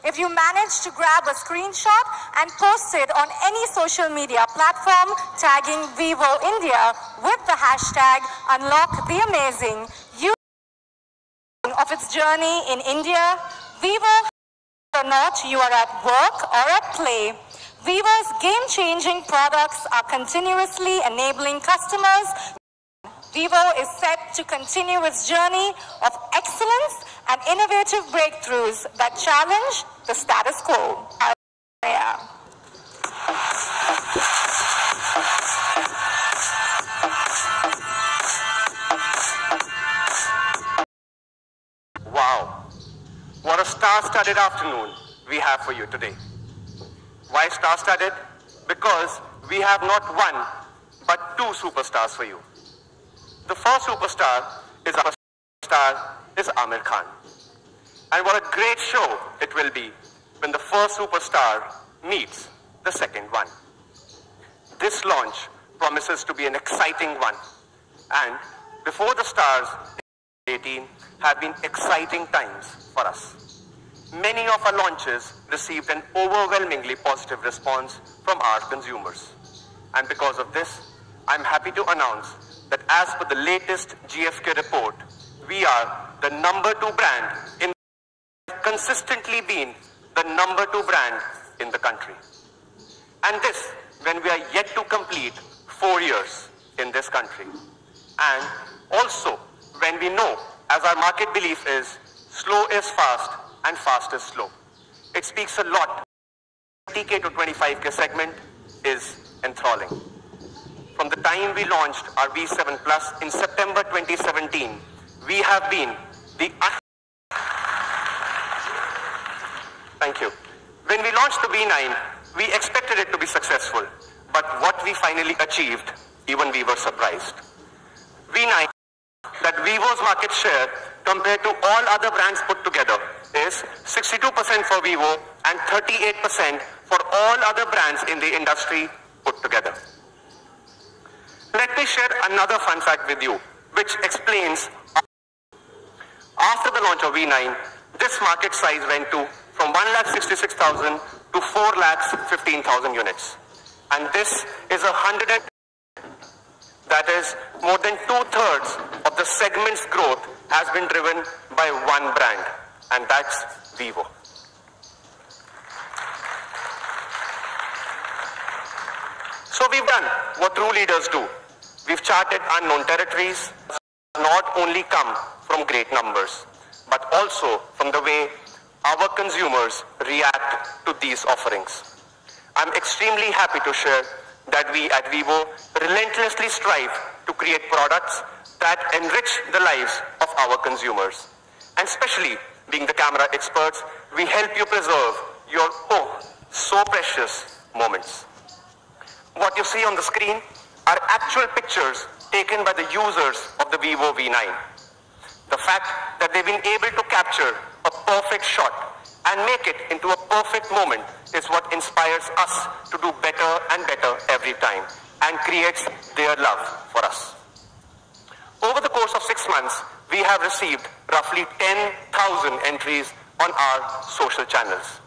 If you manage to grab a screenshot and post it on any social media platform tagging Vivo India with the hashtag Unlock the Amazing, you of its journey in India, Vivo, or not you are at work or at play, Vivo's game-changing products are continuously enabling customers. Vivo is set to continue its journey of excellence and innovative breakthroughs that challenge the status quo. Wow, what a star-studded afternoon we have for you today. Why star-studded? Because we have not one, but two superstars for you. The first superstar is Aamir Khan. And what a great show it will be when the first superstar meets the second one. This launch promises to be an exciting one. And before the stars, 2018 have been exciting times for us. Many of our launches received an overwhelmingly positive response from our consumers. And because of this, I'm happy to announce that as per the latest GfK report, we are the #2 brand consistently been the #2 brand in the country. And this, when we are yet to complete 4 years in this country. And also, when we know, as our market belief is, slow is fast and fast is slow. It speaks a lot. 20K to 25K segment is enthralling. From the time we launched our V7 Plus in September 2017, we have been the... Thank you. When we launched the V9, we expected it to be successful. But what we finally achieved, even we were surprised. V9, that Vivo's market share compared to all other brands put together is 62% for Vivo and 38% for all other brands in the industry put together. Let me share another fun fact with you, which explains after the launch of V9, this market size went to from 1,66,000 to 4,15,000 units. And this is that is more than 2/3 of the segment's growth has been driven by one brand, and that's Vivo. So we've done what true leaders do. We've charted unknown territories, not only come from great numbers, but also from the way our consumers react to these offerings. I'm extremely happy to share that we at Vivo relentlessly strive to create products that enrich the lives of our consumers. And especially being the camera experts, we help you preserve your so precious moments. What you see on the screen are actual pictures taken by the users of the Vivo V9. The fact that they've been able to capture a perfect shot and make it into a perfect moment is what inspires us to do better and better every time and creates their love for us. Over the course of 6 months, we have received roughly 10,000 entries on our social channels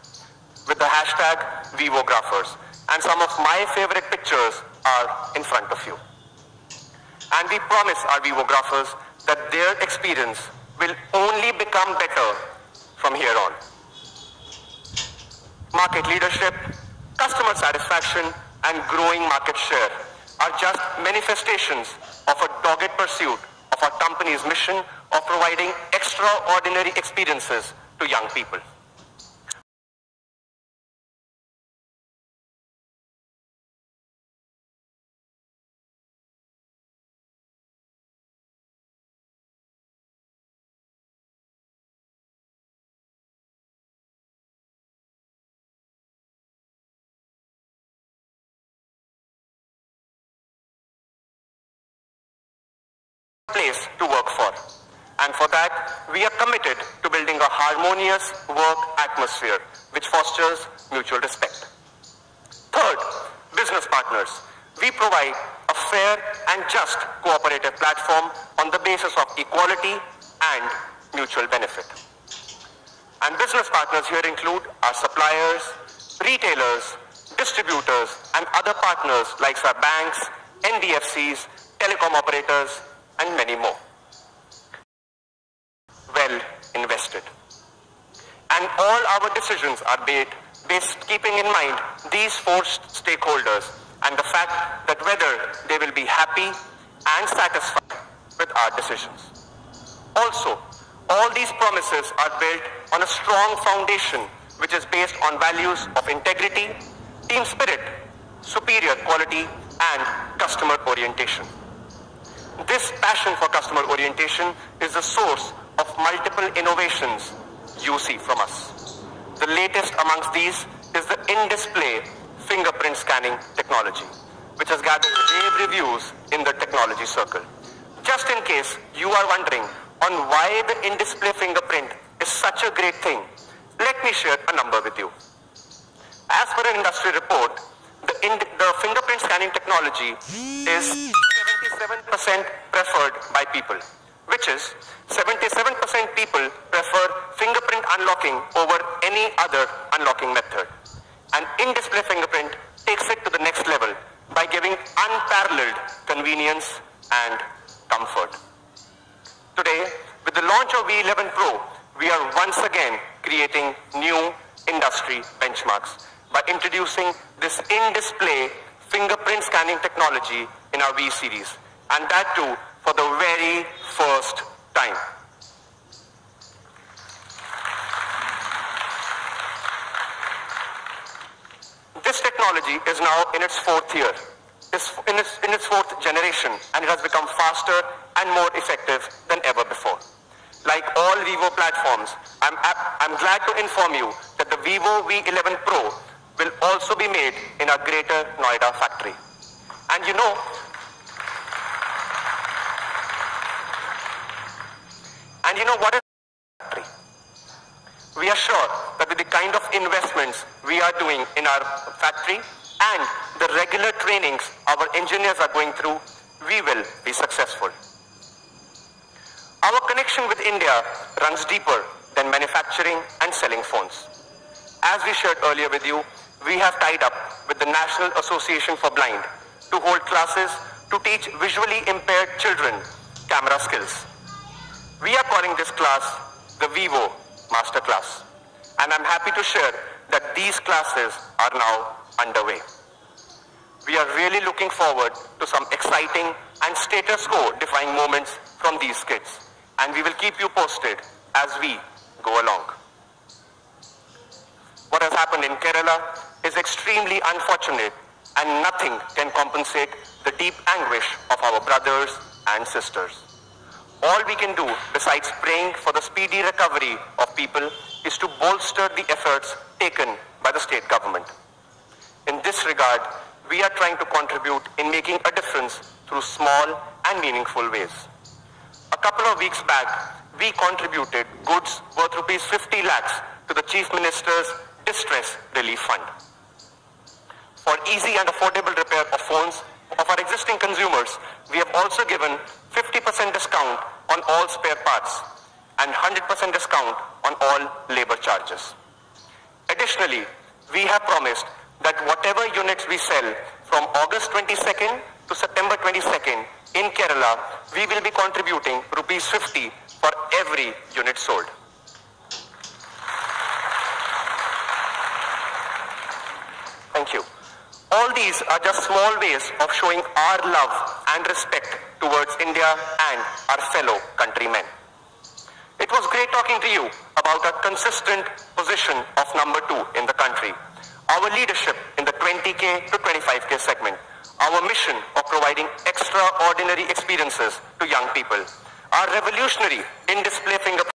with the hashtag Vivographers. And some of my favorite pictures are in front of you. And we promise our Vivographers that their experience will only become better from here on. Market leadership, customer satisfaction, and growing market share are just manifestations of a dogged pursuit of our company's mission of providing extraordinary experiences to young people. Place to work for. And for that, we are committed to building a harmonious work atmosphere which fosters mutual respect. Third, business partners. We provide a fair and just cooperative platform on the basis of equality and mutual benefit. And business partners here include our suppliers, retailers, distributors, and other partners like our banks, NBFCs, telecom operators, and many more. Well invested. And all our decisions are made based keeping in mind these four stakeholders and the fact that whether they will be happy and satisfied with our decisions. Also, all these promises are built on a strong foundation which is based on values of integrity, team spirit, superior quality, and customer orientation. This passion for customer orientation is the source of multiple innovations you see from us. The latest amongst these is the in-display fingerprint scanning technology, which has gathered rave reviews in the technology circle. Just in case you are wondering on why the in-display fingerprint is such a great thing, let me share a number with you. As per an industry report, the fingerprint scanning technology is 77% preferred by people, which is 77% people prefer fingerprint unlocking over any other unlocking method. And in-display fingerprint takes it to the next level by giving unparalleled convenience and comfort. Today, with the launch of V11 Pro, we are once again creating new industry benchmarks by introducing this in-display fingerprint scanning technology in our V series, and that too for the very first time. This technology is now in its fourth year, in its fourth generation, and it has become faster and more effective than ever before. Like all Vivo platforms, I'm glad to inform you that the Vivo V11 Pro will also be made in our Greater Noida factory. And you know what is factory? We are sure that with the kind of investments we are doing in our factory and the regular trainings our engineers are going through, we will be successful. Our connection with India runs deeper than manufacturing and selling phones. As we shared earlier with you, we have tied up with the National Association for Blind to hold classes to teach visually impaired children camera skills. We are calling this class the Vivo Master Class, and I'm happy to share that these classes are now underway. We are really looking forward to some exciting and status quo defying moments from these kids, and we will keep you posted as we go along. What has happened in Kerala is extremely unfortunate, and nothing can compensate the deep anguish of our brothers and sisters. All we can do, besides praying for the speedy recovery of people, is to bolster the efforts taken by the state government. In this regard, we are trying to contribute in making a difference through small and meaningful ways. A couple of weeks back, we contributed goods worth rupees 50 lakhs to the Chief Minister's Distress Relief Fund. For easy and affordable repair of phones of our existing consumers, we have also given 50% discount on all spare parts and 100% discount on all labor charges. Additionally, we have promised that whatever units we sell from August 22nd to September 22nd in Kerala, we will be contributing rupees 50 for every unit sold. Thank you. All these are just small ways of showing our love and respect towards India and our fellow countrymen. It was great talking to you about our consistent position of number 2 in the country, our leadership in the 20K to 25K segment, our mission of providing extraordinary experiences to young people, our revolutionary in-display fingerprint.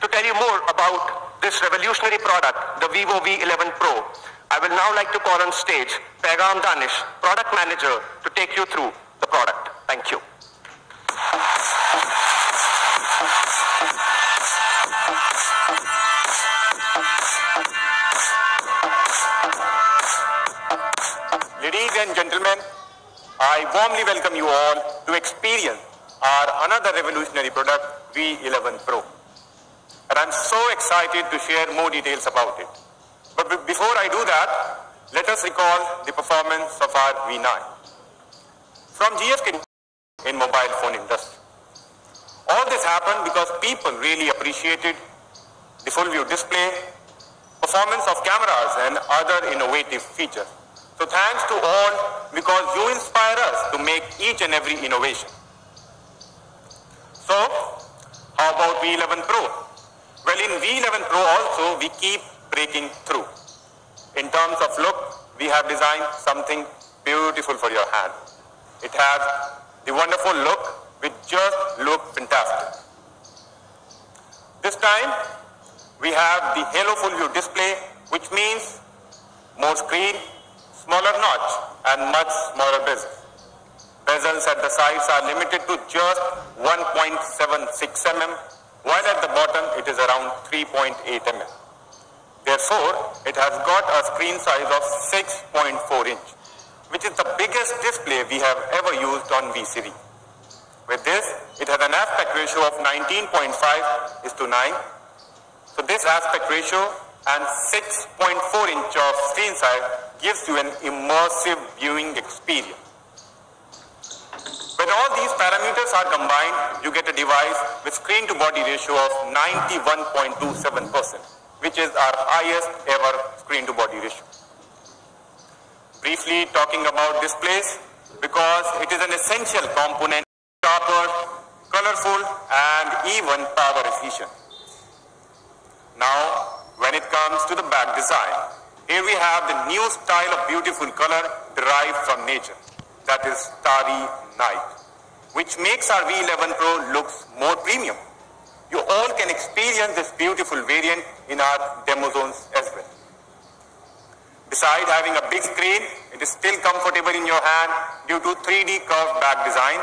To tell you more about this revolutionary product, the Vivo V11 Pro, I will now like to call on stage Paigam Danish, Product Manager, to take you through the product. Thank you. Ladies and gentlemen, I warmly welcome you all to experience our another revolutionary product, V11 Pro. And I'm so excited to share more details about it. But before I do that, let us recall the performance of our V9. From GFK in mobile phone industry. All this happened because people really appreciated the full view display, performance of cameras and other innovative features. So thanks to all, because you inspire us to make each and every innovation. So, how about V11 Pro? Well, in V11 Pro also, we keep breaking through. In terms of look, we have designed something beautiful for your hand. It has the wonderful look, which just looks fantastic. This time, we have the Halo Full View display, which means more screen, smaller notch, and much smaller bezel. Bezels at the sides are limited to just 1.76 mm, while at the bottom it is around 3.8 mm. Therefore, it has got a screen size of 6.4 inch, which is the biggest display we have ever used on V series. With this, it has an aspect ratio of 19.5:9. So this aspect ratio and 6.4 inch of screen size gives you an immersive viewing experience. When all these parameters are combined, you get a device with screen to body ratio of 91.27%, which is our highest ever screen to body ratio. Briefly talking about displays, because it is an essential component, sharper, colorful, and even power efficient. Now, when it comes to the back design, here we have the new style of beautiful color derived from nature, that is Starry Night, which makes our V11 Pro looks more premium. You all can experience this beautiful variant in our demo zones as well. Besides having a big screen, it is still comfortable in your hand due to 3D curved back design.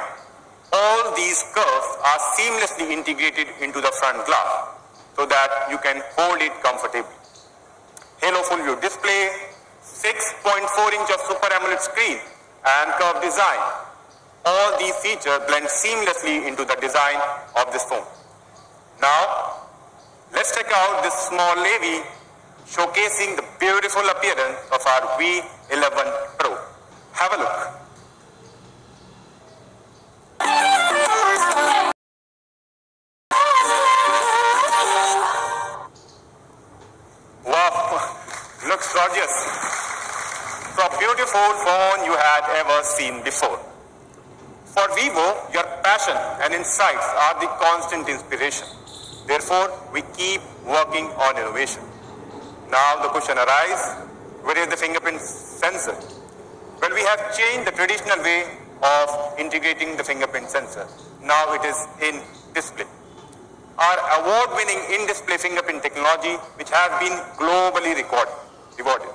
All these curves are seamlessly integrated into the front glass, so that you can hold it comfortably. Halo Full View display, 6.4 inch of Super AMOLED screen and curved design. All these features blend seamlessly into the design of this phone. Now, let's check out this small levy showcasing the beautiful appearance of our V11 Pro. Have a look. Looks gorgeous. So a beautiful phone you had ever seen before. For Vivo, your passion and insights are the constant inspiration. Therefore, we keep working on innovation. Now the question arises, where is the fingerprint sensor? Well, we have changed the traditional way of integrating the fingerprint sensor. Now it is in display. Our award-winning in-display fingerprint technology, which has been globally rewarded.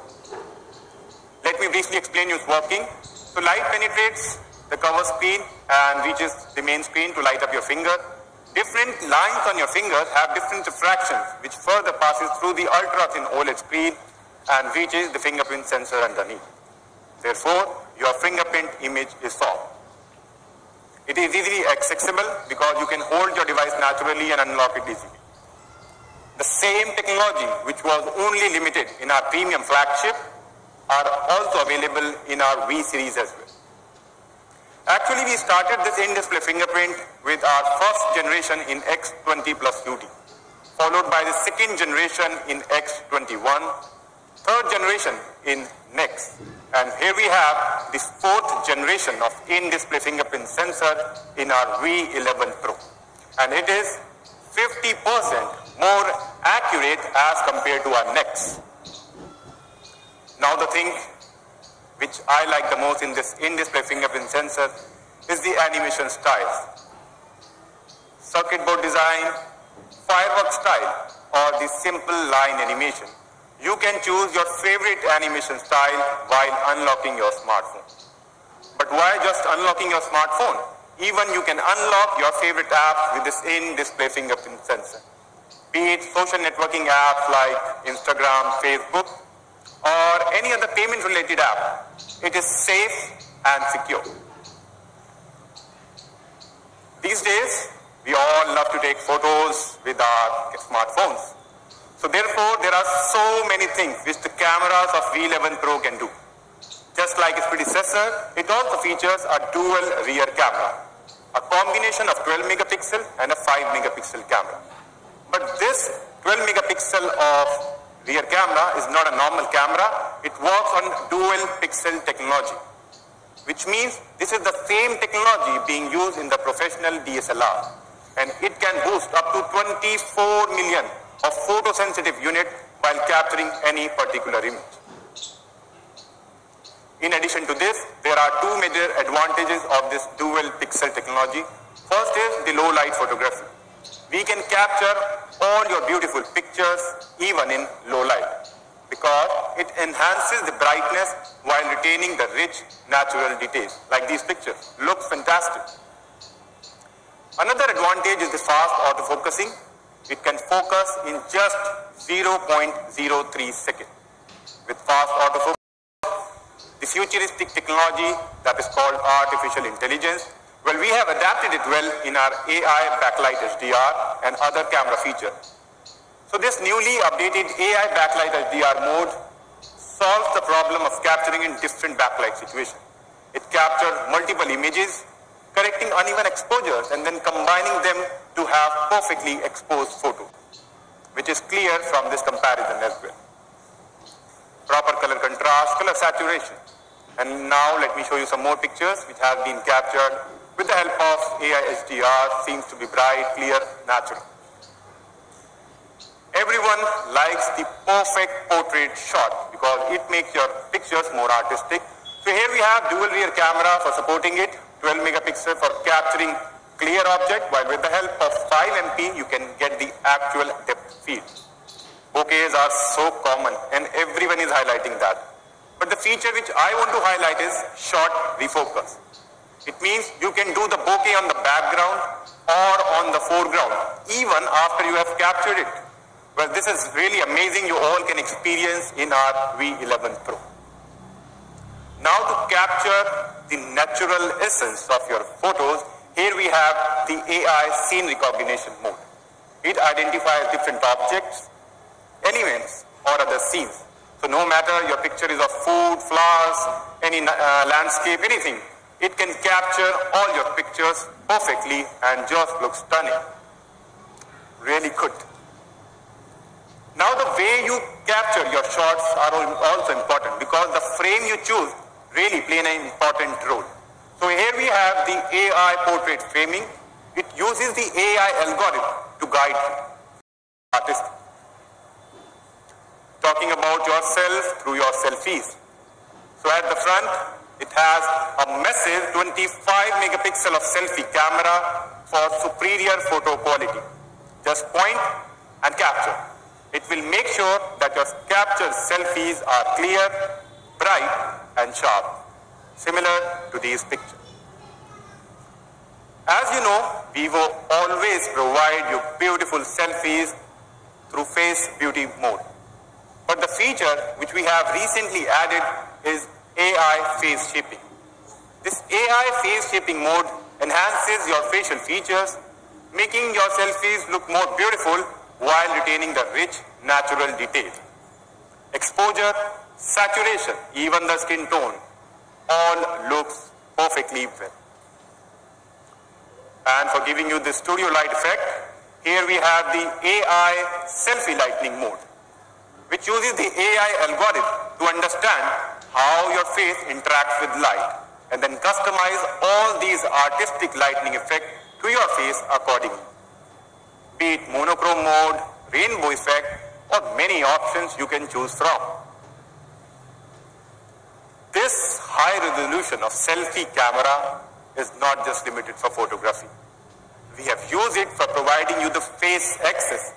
Let me briefly explain you its working. So light penetrates the cover screen and reaches the main screen to light up your finger. Different lines on your fingers have different refractions, which further passes through the ultra-thin OLED screen and reaches the fingerprint sensor underneath. Therefore, your fingerprint image is formed. It is easily accessible because you can hold your device naturally and unlock it easily. The same technology, which was only limited in our premium flagship, are also available in our V series as well. Actually, we started this in-display fingerprint with our first generation in X20 Plus UT, followed by the second generation in X21, third generation in Next, and here we have the fourth generation of in-display fingerprint sensor in our V11 Pro, and it is 50% more accurate as compared to our Next. Now the thing which I like the most in this in-display fingerprint sensor is the animation styles. Circuit board design, firework style, or the simple line animation. You can choose your favorite animation style while unlocking your smartphone. But why just unlocking your smartphone? Even you can unlock your favorite apps with this in-display fingerprint sensor. Be it social networking apps like Instagram, Facebook, or any other payment-related app. It is safe and secure. These days, we all love to take photos with our smartphones. So therefore, there are so many things which the cameras of V11 Pro can do. Just like its predecessor, it also features a dual rear camera, a combination of 12 megapixel and a 5 megapixel camera. But this 12 megapixel of rear camera is not a normal camera. It works on dual pixel technology, which means this is the same technology being used in the professional DSLR, and it can boost up to 24 million of photosensitive unit while capturing any particular image. In addition to this, there are two major advantages of this dual pixel technology. First is the low light photography. We can capture all your beautiful pictures even in low light, because it enhances the brightness while retaining the rich natural details. Like these pictures, looks fantastic. Another advantage is the fast autofocusing. It can focus in just 0.03 seconds. With fast autofocus, the futuristic technology that is called artificial intelligence, well, we have adapted it well in our AI backlight HDR and other camera features. So this newly updated AI backlight HDR mode solves the problem of capturing in different backlight situations. It captures multiple images, correcting uneven exposures and then combining them to have perfectly exposed photo, which is clear from this comparison as well. Proper color contrast, color saturation. And now let me show you some more pictures which have been captured with the help of AI HDR. Seems to be bright, clear, natural. Everyone likes the perfect portrait shot because it makes your pictures more artistic. So here we have dual rear camera for supporting it, 12 megapixel for capturing clear object, while with the help of 5 MP you can get the actual depth field. Bokehs are so common and everyone is highlighting that. But the feature which I want to highlight is short refocus. It means you can do the bokeh on the background or on the foreground even after you have captured it. Well, this is really amazing. You all can experience in our V11 Pro. Now to capture the natural essence of your photos, here we have the AI scene recognition mode. It identifies different objects, events or other scenes. So no matter your picture is of food, flowers, any landscape, anything, it can capture all your pictures perfectly and just looks stunning. Really good. Now the way you capture your shots are also important because the frame you choose really play an important role. So here we have the AI portrait framing. It uses the AI algorithm to guide artists. Talking about yourself through your selfies. So at the front, it has a massive 25 megapixel of selfie camera for superior photo quality. Just point and capture. It will make sure that your captured selfies are clear, bright and sharp, similar to these pictures. As you know, Vivo always provide you beautiful selfies through face beauty mode. But the feature which we have recently added is AI face shaping. This AI face shaping mode enhances your facial features, making your selfies look more beautiful while retaining the rich natural detail. Exposure, saturation, even the skin tone, all looks perfectly well. And for giving you the studio light effect, here we have the AI selfie lightning mode, which uses the AI algorithm to understand how your face interacts with light and then customize all these artistic lighting effects to your face accordingly. Be it monochrome mode, rainbow effect, or many options you can choose from. This high resolution of selfie camera is not just limited for photography. We have used it for providing you the face access.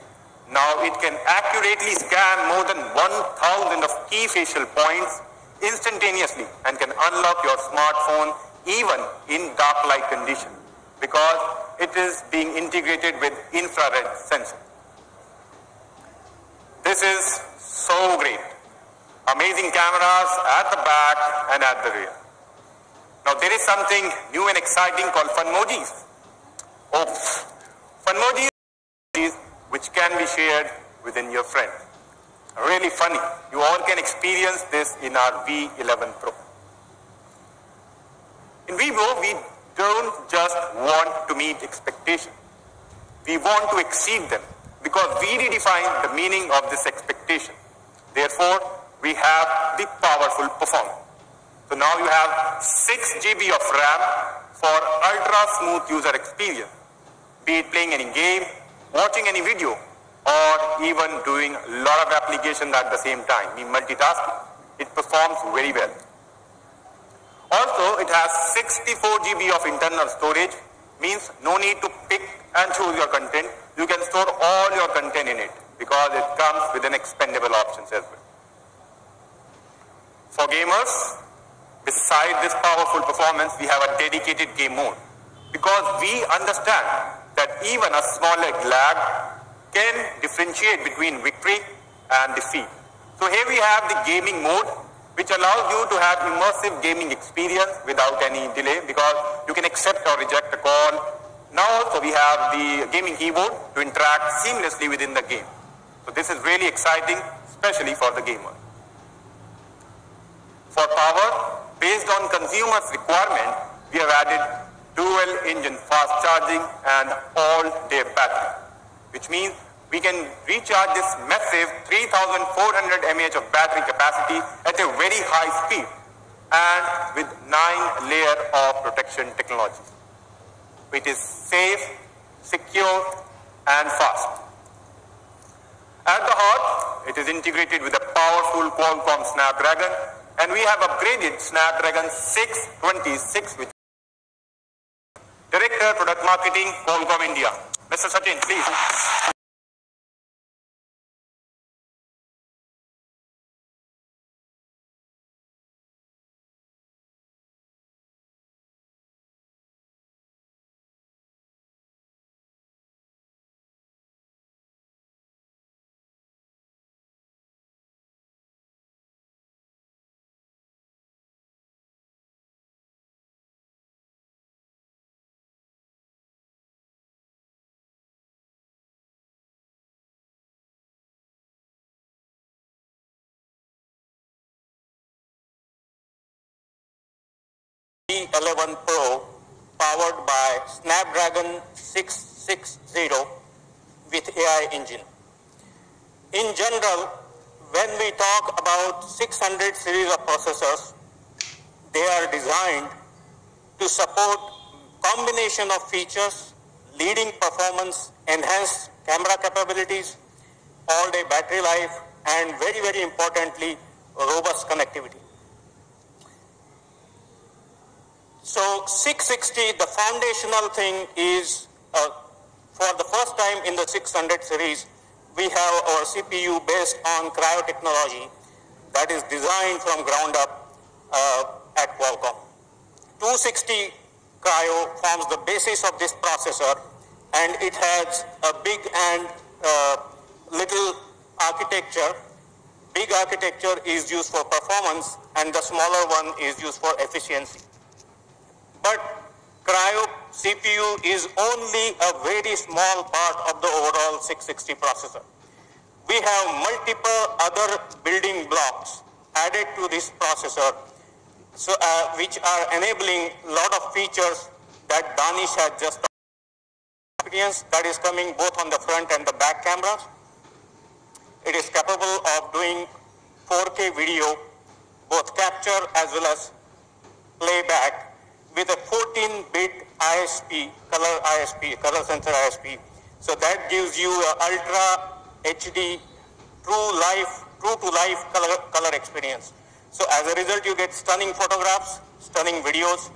Now it can accurately scan more than 1,000 of key facial points instantaneously and can unlock your smartphone even in dark light condition because it is being integrated with infrared sensor. This is so great. Amazing cameras at the back and at the rear. Now there is something new and exciting called Funmojis. Oh, Funmoji is which can be shared within your friends. Really funny. You all can experience this in our V11 Pro. In Vivo, we don't just want to meet expectations. We want to exceed them because we redefine the meaning of this expectation. Therefore, we have the powerful performance. So now you have 6 GB of RAM for ultra smooth user experience, be it playing any game, watching any video, or even doing a lot of applications at the same time, mean multitasking. It performs very well. Also, it has 64 GB of internal storage, means no need to pick and choose your content. You can store all your content in it because it comes with an expandable options as well. For gamers, beside this powerful performance, we have a dedicated game mode because we understand that even a small lag can differentiate between victory and defeat. So here we have the gaming mode, which allows you to have immersive gaming experience without any delay because you can accept or reject a call. Now also we have the gaming keyboard to interact seamlessly within the game. So this is really exciting, especially for the gamer. For power, based on consumers' requirement, we have added dual engine fast charging and all-day battery, which means we can recharge this massive 3,400 mAh of battery capacity at a very high speed and with 9 layers of protection technology. It is safe, secure and fast. At the heart, it is integrated with a powerful Qualcomm Snapdragon, and we have upgraded Snapdragon 626 with Director Product Marketing, Qualcomm India. Mr. Sachin, please. V11 Pro powered by Snapdragon 660 with AI engine. In general, when we talk about 600 series of processors, they are designed to support combination of features, leading performance, enhanced camera capabilities, all-day battery life, and very, very importantly, robust connectivity. So 660, the foundational thing is, for the first time in the 600 series, we have our CPU based on cryo technology that is designed from ground up at Qualcomm. 260 cryo forms the basis of this processor, and it has a big and little architecture. Big architecture is used for performance, and the smaller one is used for efficiency. But cryo CPU is only a very small part of the overall 660 processor. We have multiple other building blocks added to this processor, so, which are enabling a lot of features that Danish had just talked about. That is coming both on the front and the back cameras. It is capable of doing 4K video, both capture as well as playback, with a 14-bit ISP, color sensor ISP. So that gives you an ultra HD, true to life color experience. So as a result, you get stunning photographs, stunning videos,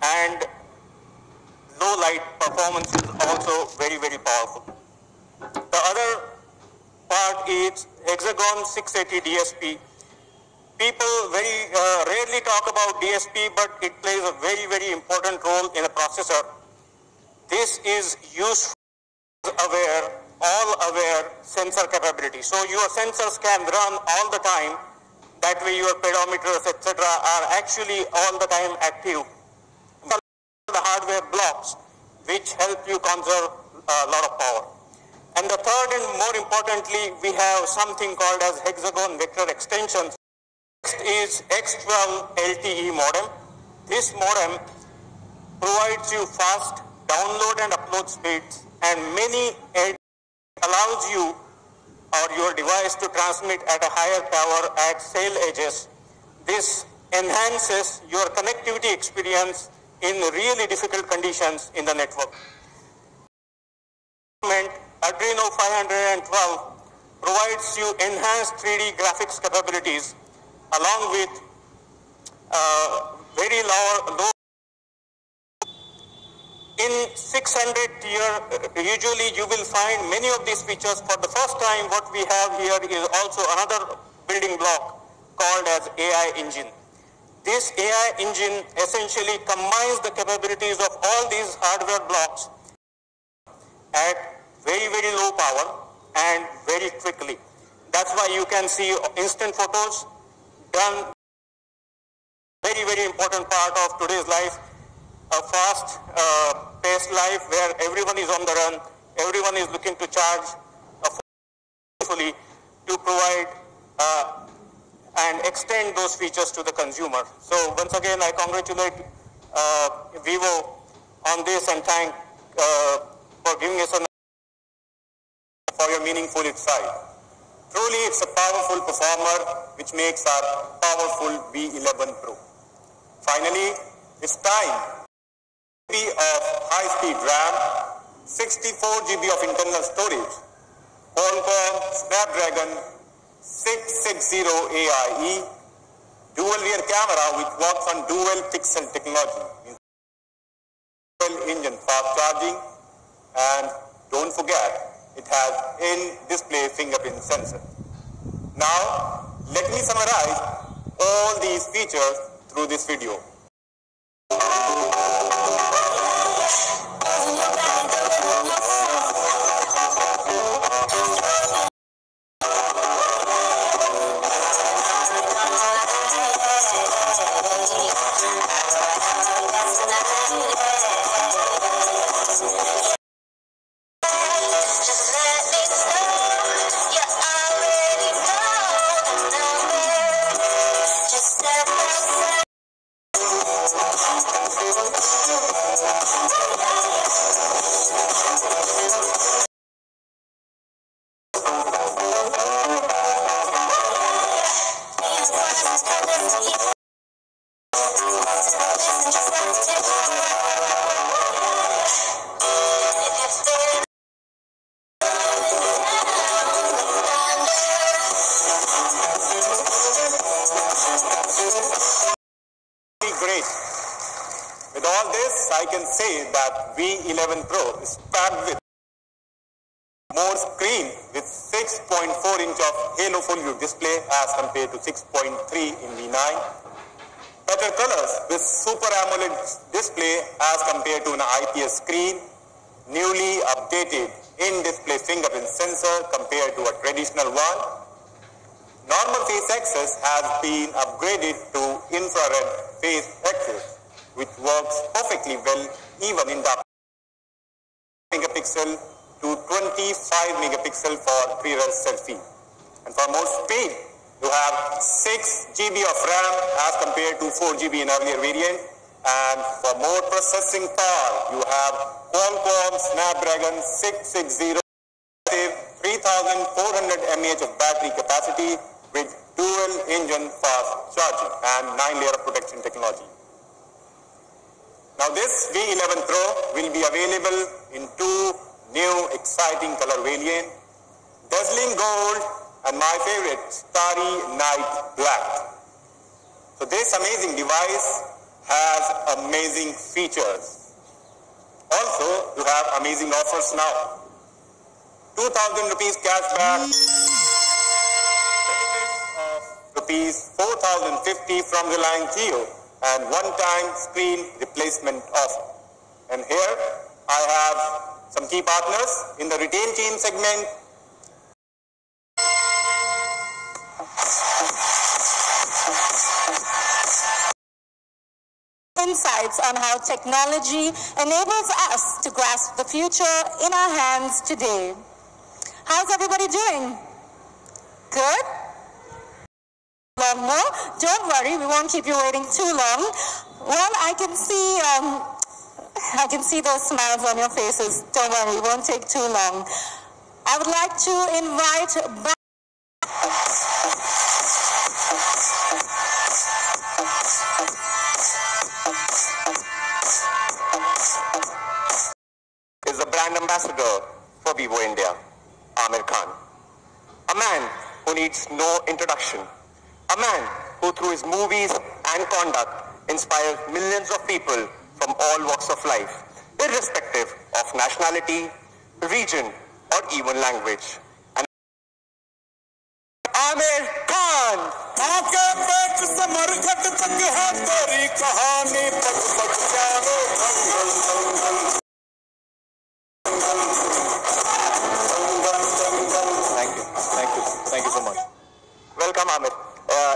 and low light performance is also very, very powerful. The other part is Hexagon 680 DSP. People very rarely talk about DSP, but it plays a very, very important role in a processor. This is used for all-aware sensor capability. So your sensors can run all the time. That way your pedometers, etc., are actually all the time active. The hardware blocks which help you conserve a lot of power. And the third and more importantly, we have something called as hexagon vector extensions. Next is X12 LTE modem. This modem provides you fast download and upload speeds, and allows you or your device to transmit at a higher power at cell edges. This enhances your connectivity experience in really difficult conditions in the network. Adreno 512 provides you enhanced 3D graphics capabilities along with very low. In 600 tier, usually you will find many of these features. For the first time, what we have here is also another building block called as AI engine. This AI engine essentially combines the capabilities of all these hardware blocks at very, very low power and very quickly. That's why you can see instant photos done. Very, very important part of today's life. A fast-paced life where everyone is on the run, everyone is looking to charge fully to provide and extend those features to the consumer. So once again, I congratulate Vivo on this and thank for giving us for your meaningful insight. Truly, it's a powerful performer which makes our powerful V11 Pro. Finally, it's time. Of high-speed RAM, 64 GB of internal storage, Qualcomm Snapdragon 660 AIE, dual rear camera which works on dual pixel technology, dual engine fast charging, and don't forget, it has in-display fingerprint sensor. Now, let me summarize all these features through this video. Great. With all this, I can say that V11 Pro is packed with more screen with 6.4 inch of Halo Full View display as compared to 6.3 in V9. Better colors with Super AMOLED display as compared to an IPS screen. Newly updated in-display fingerprint sensor compared to a traditional one. Normal face access has been upgraded to infrared face access, which works perfectly well even in dark. Megapixel to 25 megapixel for pre-roll selfie. And for more speed, you have 6 GB of RAM as compared to 4 GB in earlier variant. And for more processing power, you have Qualcomm Snapdragon 660, 3400 mAh of battery capacity with dual engine fast charging and 9-layer of protection technology. Now this V11 Pro will be available in 2 new exciting color variants, dazzling gold and my favorite, starry night black. So this amazing device has amazing features. Also, you have amazing offers now. 2,000 rupees cashback, benefits of rupees 4,050 from Reliance Jio, and one-time screen replacement offer. And here I have some key partners in the retail team segment. Insights on how technology enables us to grasp the future in our hands today. How's everybody doing? Good? Long more? Don't worry, we won't keep you waiting too long. Well, I can see those smiles on your faces. Don't worry, it won't take too long. I would like to invite back is the brand ambassador for Vivo India, Aamir Khan. A man who needs no introduction. A man who through his movies and conduct inspires millions of people from all walks of life, irrespective of nationality, region, or even language. And Aamir Khan! Thank you so much. Welcome, Aamir.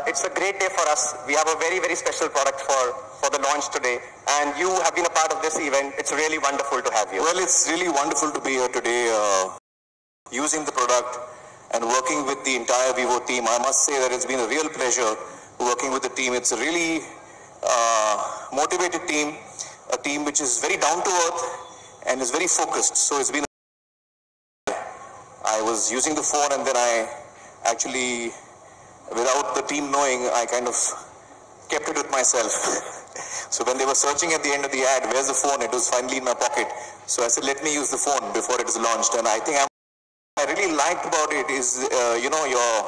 It's a great day for us. We have a very, very special product for the launch today, and you have been a part of this event. It's really wonderful to have you. Well, it's really wonderful to be here today, using the product and working with the entire Vivo team. I must say that it's been a real pleasure working with the team. It's a really motivated team, a team which is very down to earth and is very focused. So it's been. I was using the phone, and then I actually, without the team knowing, I kind of kept it with myself. So when they were searching at the end of the ad, where's the phone? It was finally in my pocket. So I said, let me use the phone before it is launched. And I think I really liked about it is, your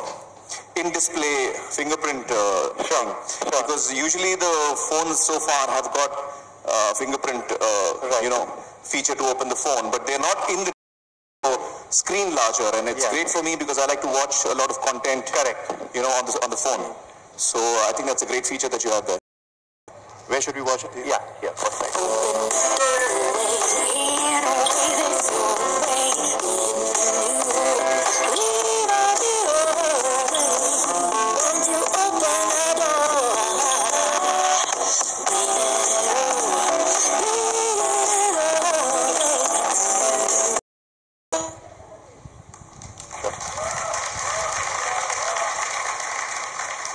in-display fingerprint thing. Because usually the phones so far have got fingerprint, feature to open the phone, but they're not in the screen larger, and it's great for me because I like to watch a lot of content, on the phone. So I think that's a great feature that you have there. Where should we watch it? Yeah, perfect.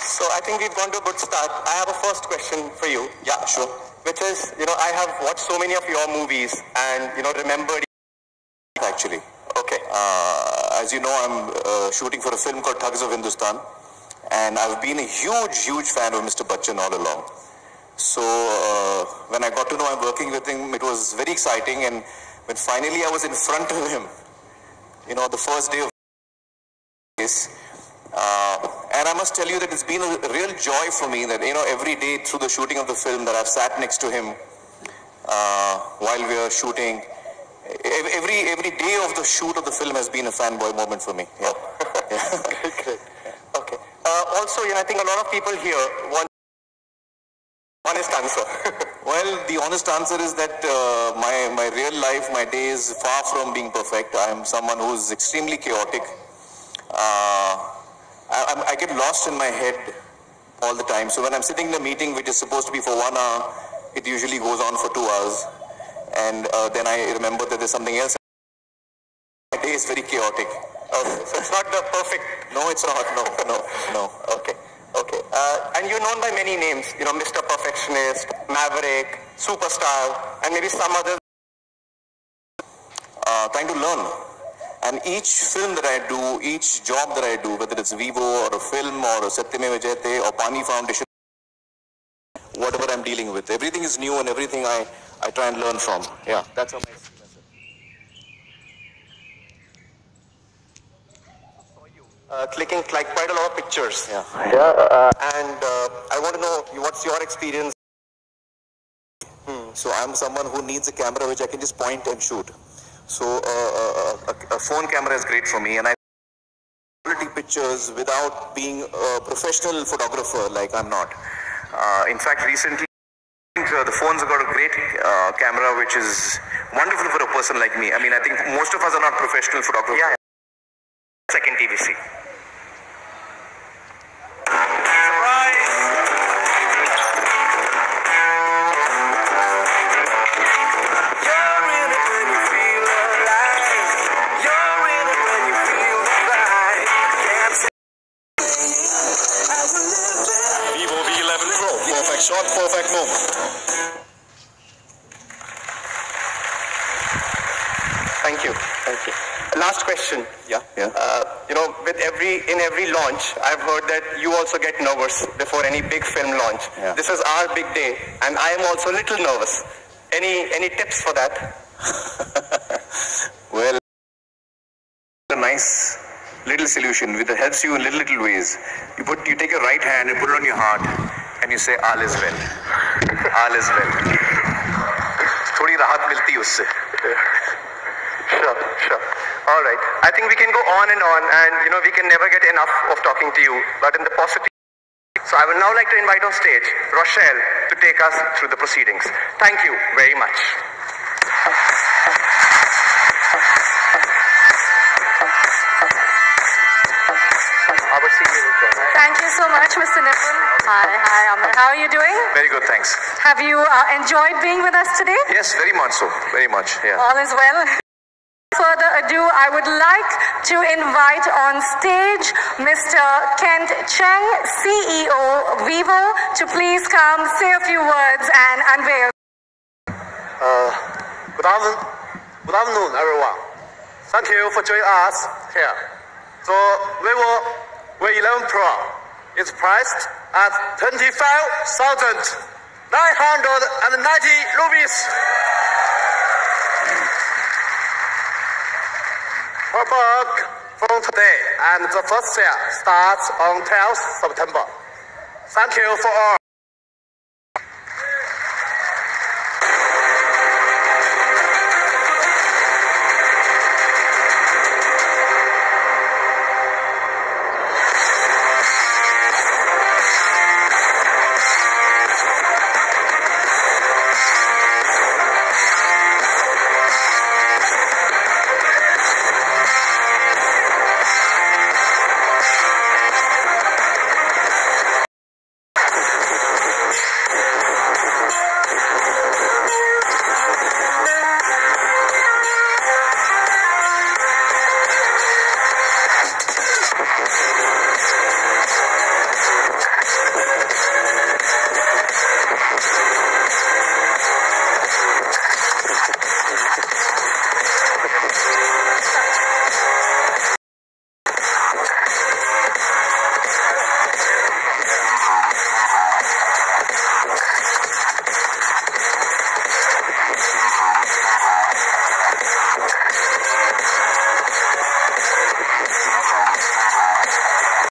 So I think we've gone to a good start. I have a first question for you. Yeah, sure. Which is, I have watched so many of your movies and, remembered. Actually. Okay. As you know, I'm shooting for a film called Thugs of Hindustan, and I've been a huge fan of Mr. Bachchan all along. So when I got to know I'm working with him, it was very exciting, and when finally I was in front of him, the first day of this, and I must tell you that it's been a real joy for me that, every day through the shooting of the film that I've sat next to him while we are shooting. Every day of the shoot of the film has been a fanboy moment for me. Yeah. Great. Okay. Also, I think a lot of people here want honest answer. Well, the honest answer is that my real life, my day is far from being perfect. I am someone who's extremely chaotic. I get lost in my head all the time. So when I'm sitting in a meeting which is supposed to be for 1 hour, it usually goes on for 2 hours. And then I remember that there's something else. My day is very chaotic. Okay. So it's not the perfect. No, it's not. No. Okay. And you're known by many names, Mr. Perfectionist, Maverick, Superstar, and maybe some others. Trying to learn. And each film that I do, each job that I do, whether it's Vivo or a film or a Satyameva Jayate or Pani Foundation, whatever I'm dealing with, everything is new and everything I try and learn from. Yeah, that's how my Clicking like quite a lot of pictures. Yeah. And I want to know what's your experience. So I'm someone who needs a camera which I can just point and shoot. So a phone camera is great for me, and I quality pictures without being a professional photographer like I'm not. In fact, recently the phones have got a great camera which is wonderful for a person like me. I mean, I think most of us are not professional photographers. Yeah. Second TVC. Thank you. Thank you. Last question. Yeah. You know, in every launch, I've heard that you also get nervous before any big film launch. Yeah. This is our big day, and I am also a little nervous. Any tips for that? Well, a nice little solution which helps you in little ways. You take your right hand and put it on your heart, and you say, "All is well. All is well." थोड़ी राहत मिलती है उससे. Sure. All right. I think we can go on, and you know, we can never get enough of talking to you. But in the positive, so I would now like to invite on stage Rochelle to take us through the proceedings. Thank you very much. Thank you so much, Mr. Nipun. Hi, Amar. How are you doing? Very good, thanks. Have you enjoyed being with us today? Yes, very much so. Very much. Yeah. All is well. Further ado, I would like to invite on stage Mr. Kent Cheng, CEO, Vivo, to please come say a few words and unveil. Good afternoon, everyone. Thank you for joining us here. So, Vivo V11 Pro is priced at 25,990 rupees per book from today, and the first sale starts on 12th September. Thank you for all.